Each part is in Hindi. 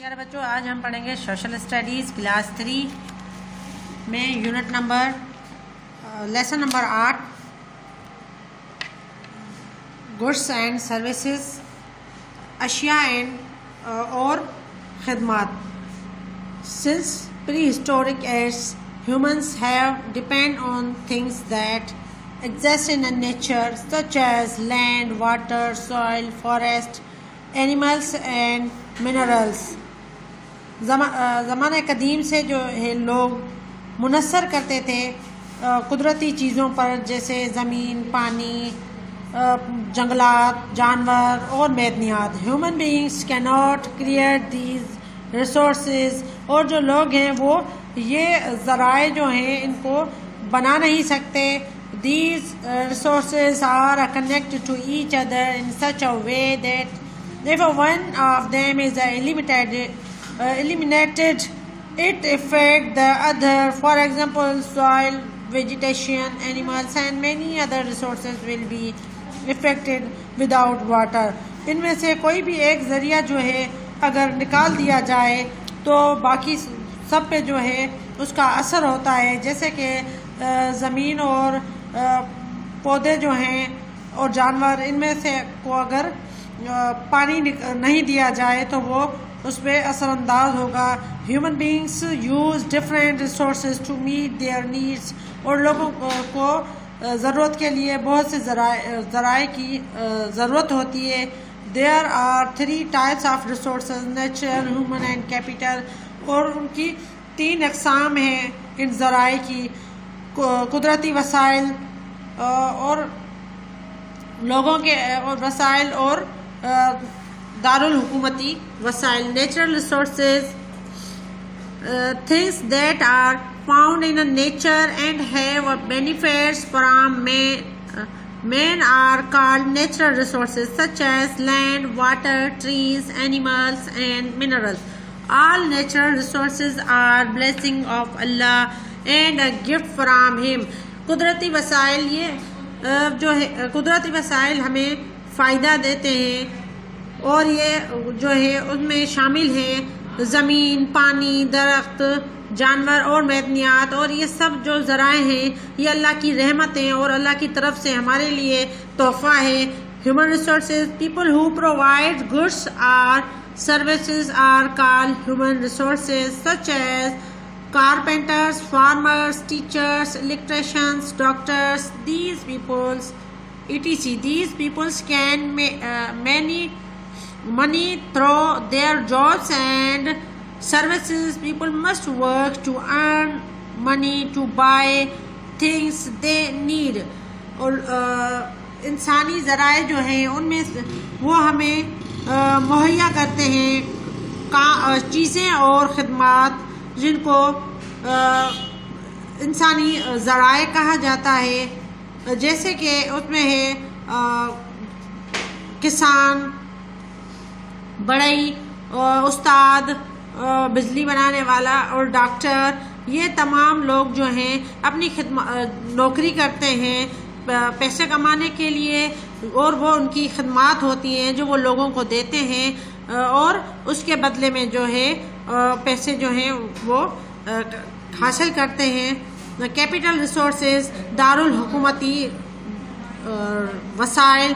प्यारे बच्चों, आज हम पढ़ेंगे सोशल स्टडीज़ क्लास 3 में unit number lesson number 8 goods and services, अशिया एंड और खिदमात। Since prehistoric age humans have depend on things that exist in nature such as land, water, soil, forest, animals and minerals। ज़माने कदीम से जो है लोग मुनस्सर करते थे कुदरती चीज़ों पर, जैसे ज़मीन, पानी, जंगलात, जानवर और मैदनियात। Human beings can not create these resources, और जो लोग हैं वो ये ज़राए जो हैं इनको बना नहीं सकते। These resources are connected to each other in such a way that if one of them is eliminated, it affects the other. For example, soil, vegetation, animals and many other resources will be affected without water। इनमें से कोई भी एक ज़रिया जो है अगर निकाल दिया जाए तो बाकी सब पे जो है उसका असर होता है। जैसे कि ज़मीन और पौधे जो हैं और जानवर, इनमें से को अगर पानी नहीं दिया जाए तो वो उस पर असरअंदाज होगा। Human beings use different resources to meet their needs, और लोगों को ज़रूरत के लिए बहुत से ज़राए की ज़रूरत होती है। There are 3 types of resources, natural, human and capital, और उनकी 3 अक़साम हैं इन ज़राए की, कुदरती वसाइल और लोगों के और वसाइल और दारुल हुकूमती वसाइल। Natural resources, things that are found in nature and have benefits from men are called natural resources such as land, water, trees, animals and minerals। All natural resources are blessing of Allah and a gift from Him। कुदरती वसाइल, ये जो है कुदरती वसाइल हमें फ़ायदा देते हैं और ये जो है उनमें शामिल हैं ज़मीन, पानी, दरख्त, जानवर और मैदनियात, और ये सब जो ज़राए हैं ये अल्लाह की रहमतें और अल्लाह की तरफ से हमारे लिए तोहफ़ा है। Human resources, people who provide goods or services are called human resources such as carpenters, farmers, teachers, electricians, doctors, these peoples etc. These peoples can make many money through their jobs and services। People must work to earn money to buy things they need। और इंसानी ज़राए जो हैं उनमें वो हमें मुहैया करते हैं चीज़ें और ख़िदमात, जिनको इंसानी ज़राए कहा जाता है। जैसे कि उसमें है किसान, बढ़ई, उस्ताद, बिजली बनाने वाला और डॉक्टर। ये तमाम लोग जो हैं अपनी नौकरी करते हैं पैसे कमाने के लिए, और वो उनकी खिदमात होती हैं जो वो लोगों को देते हैं और उसके बदले में जो है पैसे जो हैं वो हासिल करते हैं। कैपिटल रिसोर्सेज, दारुल हुकूमती वसाइल।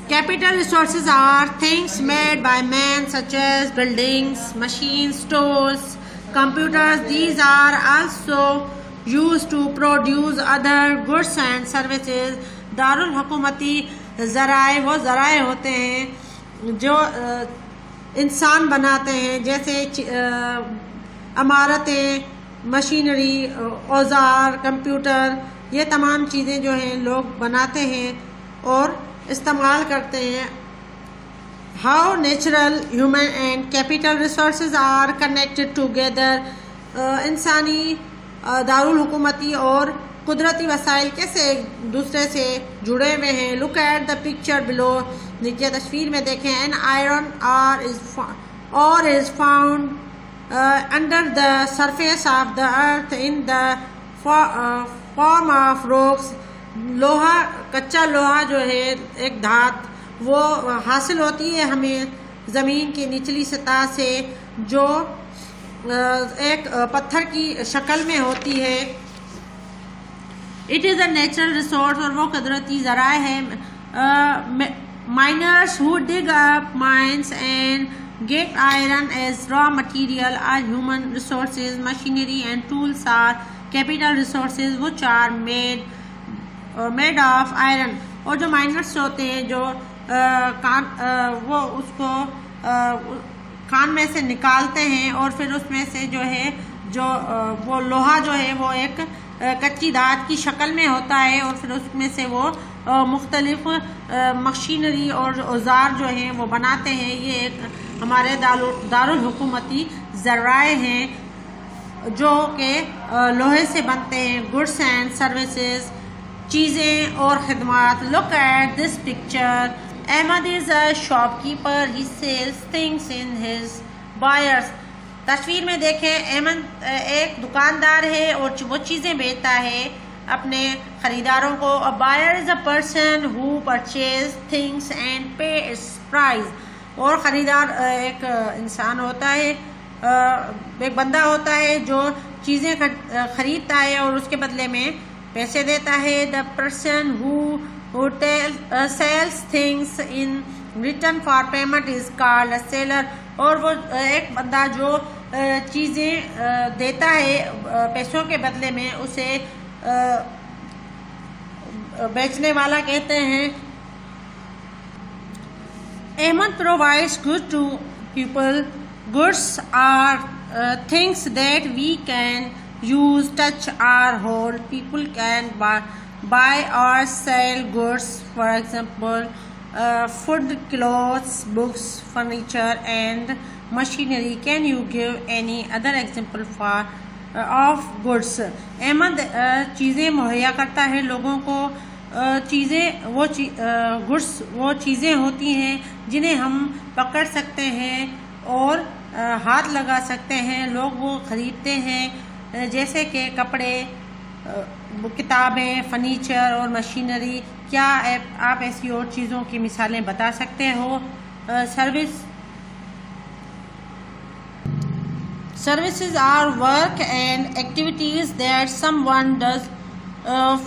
Capital resources are things made by man such as buildings, machines, stores, computers। These are also used to produce other goods and services। Darul हुकूमती ज़राए वो ज़राए होते हैं जो इंसान बनाते हैं, जैसे इमारतें, मशीनरी, औज़ार, कंप्यूटर, ये तमाम चीज़ें जो हैं लोग बनाते हैं और इस्तेमाल करते हैं। How natural, human and capital resources are connected together. इंसानी, दारुल हुकूमती और कुदरती वसाइल कैसे एक दूसरे से जुड़े हुए हैं। Look at the picture below, नीचे तस्वीर में देखें। एन आयरन और is found under the surface of the earth in the form of rocks. लोहा, कच्चा लोहा जो है एक धात, वो हासिल होती है हमें ज़मीन की निचली सतह से जो एक पत्थर की शक्ल में होती है। It is a natural resource, और वो कुदरती ज़राए है। Miners who dig up mines and get iron as raw material are human resources. Machinery and tools are capital resources which are made of iron. और जो माइनर्स होते हैं जो वो उसको कान में से निकालते हैं और फिर उसमें से जो है वो लोहा जो है वो एक कच्ची दात की शक्ल में होता है, और फिर उसमें से वो मुख्तलिफ मशीनरी और औजार जो हैं वो बनाते हैं। ये एक हमारे दारुल हुकूमती ज़राए हैं जो कि लोहे से बनते हैं। गुड्स एंड सर्विसेज, चीज़ें और खिदमात। Look at this picture, Ahmad is a shopkeeper, he sells things in his buyers. तस्वीर में देखें, अहमद एक दुकानदार है और वो चीज़ें बेचता है अपने ख़रीदारों को। A buyer is a person who purchase things and pay its price. और ख़रीदार एक इंसान होता है, एक बंदा होता है जो चीज़ें ख़रीदता है और उसके बदले में पैसे देता है। The person who sells things in return for payment is called a seller. और वो एक बंदा जो चीज़ें देता है पैसों के बदले में, उसे बेचने वाला कहते हैं। Ahmed provides goods to people. Goods are things that we can use, touch, or hold. People can buy or sell goods, for example, food, clothes, books, furniture, and machinery. Can you give any other example of goods? Ahmed चीज़ें मुहैया करता है लोगों को। चीज़ें गुड्स वो चीज़ें होती हैं जिन्हें हम पकड़ सकते हैं और हाथ लगा सकते हैं। लोग वो ख़रीदते हैं, जैसे कि कपड़े, किताबें, फर्नीचर और मशीनरी। क्या आप ऐसी और चीज़ों की मिसालें बता सकते हो? Services are work and activities that someone does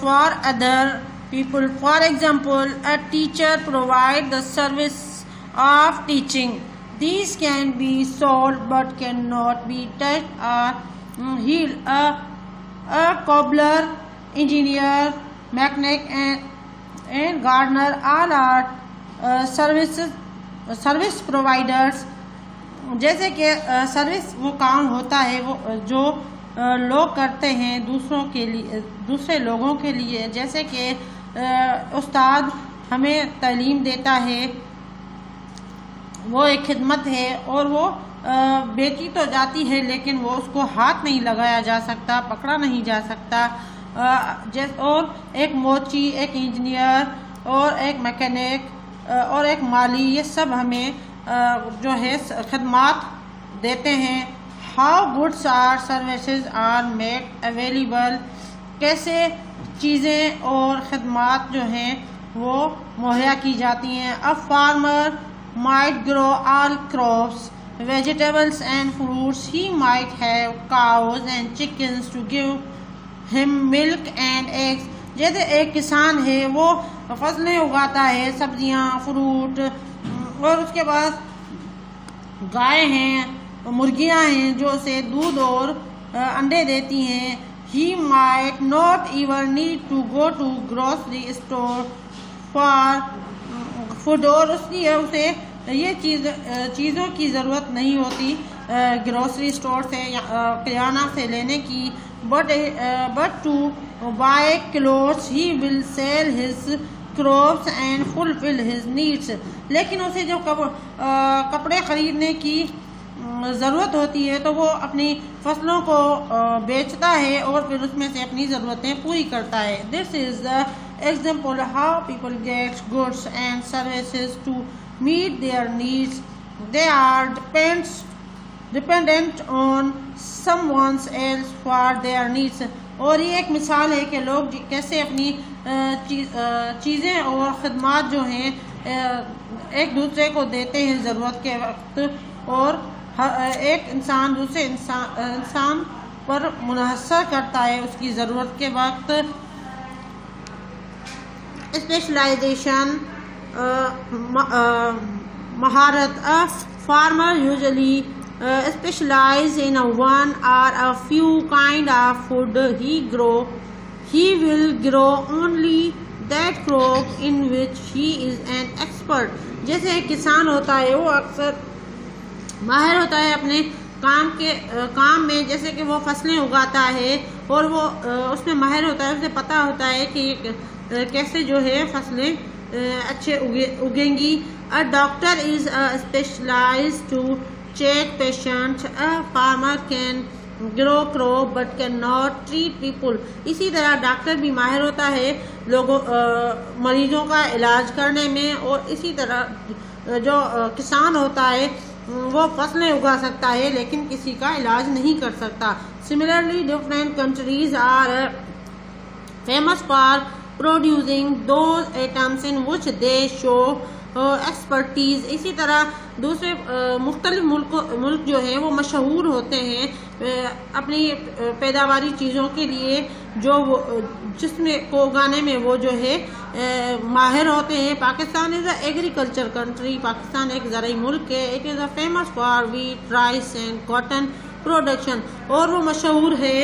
for other people. For example, a teacher provides the service of teaching. These can be sold but cannot be touched or healed. A cobbler, engineer, mechanic, and gardener all are service providers. जैसे कि सर्विस वो काम होता है वो जो लोग करते हैं दूसरे लोगों के लिए। जैसे कि उस्ताद हमें तालीम देता है, वो एक खिदमत है, और वो बेची तो जाती है लेकिन वो उसको हाथ नहीं लगाया जा सकता, पकड़ा नहीं जा सकता। और एक मोची, एक इंजीनियर और एक मैकेनिक और एक माली, ये सब हमें जो है खिदमात देते हैं। How goods or services are made available, कैसे चीज़ें और खिदमात जो हैं वो मुहैया की जाती हैं। A farmer might grow all crops, vegetables and fruits. He might have cows and chickens to give him milk and eggs. जैसे एक किसान है वो फसलें उगाता है, सब्जियां, फ्रूट, और उसके बाद गाय हैं, मुर्गियां हैं जो उसे दूध और अंडे देती हैं। He might not even need to go to grocery store for food, और उसकी उसे ये चीज़ों की ज़रूरत नहीं होती ग्रोसरी स्टोर से या किराना से लेने की। But to buy clothes he will sell his crops and fulfill his needs. लेकिन उसे जो कपड़े ख़रीदने की ज़रूरत होती है तो वो अपनी फसलों को बेचता है और फिर उसमें से अपनी ज़रूरतें पूरी करता है। This is the example how people get goods and services to meet their needs. They are dependent on someone else for their needs. और ये एक मिसाल है कि लोग कैसे अपनी चीज़ें और ख़िदमात जो हैं एक दूसरे को देते हैं ज़रूरत के वक्त, और एक इंसान दूसरे इंसान पर मुनहसर करता है उसकी ज़रूरत के वक्त। स्पेशलाइजेशन महारत, a farmer usually specialize in a one or a few kind of food he will grow only that crop in which he is an expert। जैसे एक किसान होता है वो अक्सर माहिर होता है अपने काम में, जैसे कि वो फसलें उगाता है और वो उसमें माहिर होता है, उसे पता होता है कि कैसे जो है फसलें अच्छे उगेंगी। A doctor is specialised to check patients, a farmer can grow crop but cannot treat people। इसी तरह डॉक्टर भी माहिर होता है मरीजों का इलाज करने में, और इसी तरह जो किसान होता है वो फसलें उगा सकता है लेकिन किसी का इलाज नहीं कर सकता। Similarly different countries are famous for producing those items in which they show expertise. इसी तरह दूसरे मुख्तलिफ मुल्क जो हैं वो मशहूर होते हैं अपनी पैदावारी चीज़ों के लिए जो जिसमें को उगाने में वो जो है माहिर होते हैं। Pakistan is a agriculture country, Pakistan एक ज़राई मुल्क है। It is a famous for wheat, rice and cotton production, और वो मशहूर है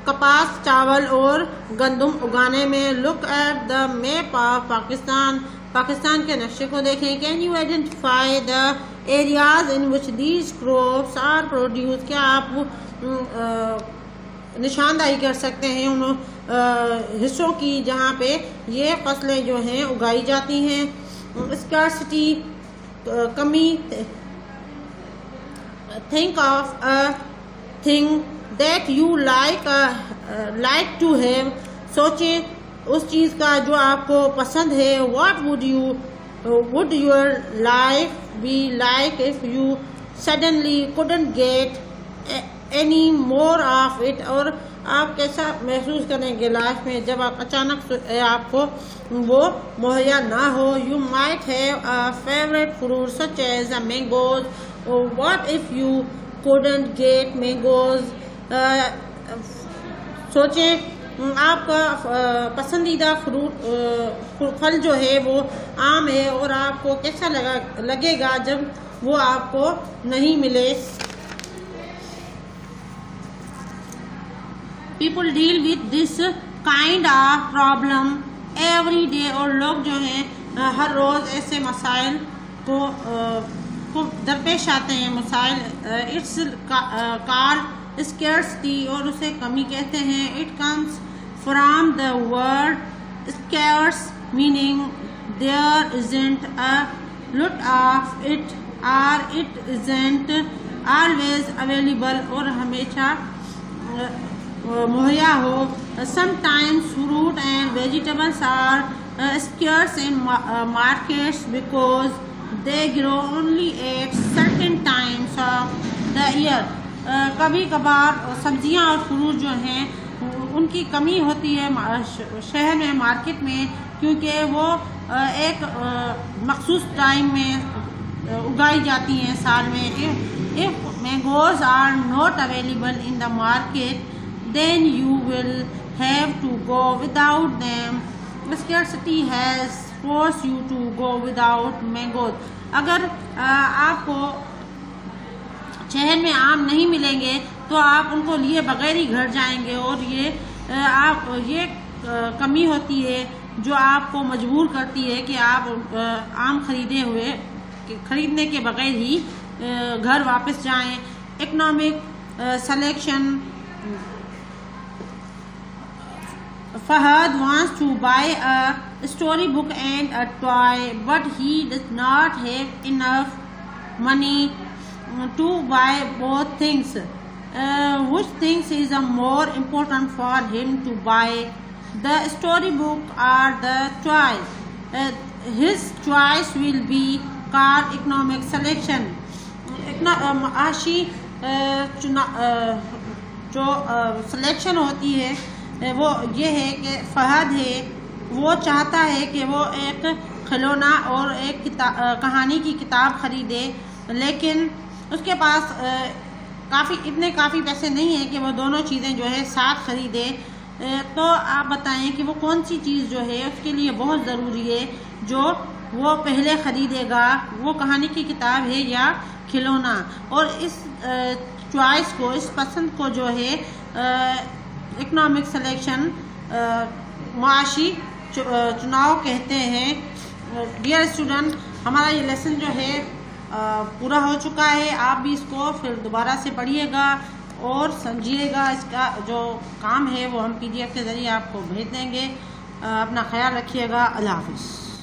कपास, चावल और गंदम उगाने में। Look at the map of Pakistan, Pakistan के नक्शे को देखें। Can you identify the areas in which these crops are produce. क्या आप निशानदाही कर सकते हैं उन हिस्सों की जहाँ पे ये फसलें जो हैं उगाई जाती हैं। स्कार्सिटी, कमी, think of a thing that you like to have, सोचें उस चीज़ का जो आपको पसंद है। what would your life be like if you suddenly couldn't get any more of it। और आप कैसा महसूस करेंगे लाइफ में जब आप अचानक आपको वो मुहैया ना हो। you might have a favorite fruit such as mangoes, what if you couldn't get mangoes। सोचें आपका पसंदीदा फल जो है वो आम है और आपको कैसा लगेगा जब वो आपको नहीं मिले। People deal with this kind of problem every day, और लोग जो हैं हर रोज़ ऐसे मसाइल को दरपेश आते हैं मसाइल। इट्स कॉल्ड स्कैर्सिटी, और उसे कमी कहते हैं। It comes from the word scarce meaning there isn't a lot of it, और इट इजंट ऑलवेज अवेलेबल, और हमेशा मुहैया हो। Sometimes fruit and vegetables are scarce in markets because they grow only at certain times of the year. कभी कभार सब्जियां और फ्रूट जो हैं उनकी कमी होती है शहर में, मार्केट में, क्योंकि वो एक मखसूस टाइम में उगाई जाती हैं साल में। If mangoes are not available in the market then you will have to go without them. Scarcity has force you to go without mangoes. अगर आपको शहर में आम नहीं मिलेंगे तो आप उनको लिए बगैर ही घर जाएंगे, और ये कमी होती है जो आपको मजबूर करती है कि आप आम खरीदने के बगैर ही घर वापस जाएं। Economic selection, Fahad wants to buy a storybook and a toy, but he does not have enough money to buy both things. Which things is more important for him to buy, the storybook or the toy? His choice will be called economic selection. माशी जो सिलेक्शन होती है वो ये है कि फहद है वो चाहता है कि वो एक खिलौना और एक कहानी की किताब ख़रीदे, लेकिन उसके पास काफ़ी पैसे नहीं हैं कि वो दोनों चीज़ें जो है साथ ख़रीदे, तो आप बताएं कि वो कौन सी चीज़ जो है उसके लिए बहुत ज़रूरी है जो वो पहले ख़रीदेगा, वो कहानी की किताब है या खिलौना। और इस चॉइस को, इस पसंद को जो है इकोनॉमिक सिलेक्शन, मुआशी चुनाव कहते हैं। डियर स्टूडेंट, हमारा ये लेसन जो है पूरा हो चुका है। आप भी इसको फिर दोबारा से पढ़िएगा और समझिएगा। इसका जो काम है वो हम PDF के ज़रिए आपको भेज देंगे। अपना ख्याल रखिएगा। अल्लाह हाफ़िज़।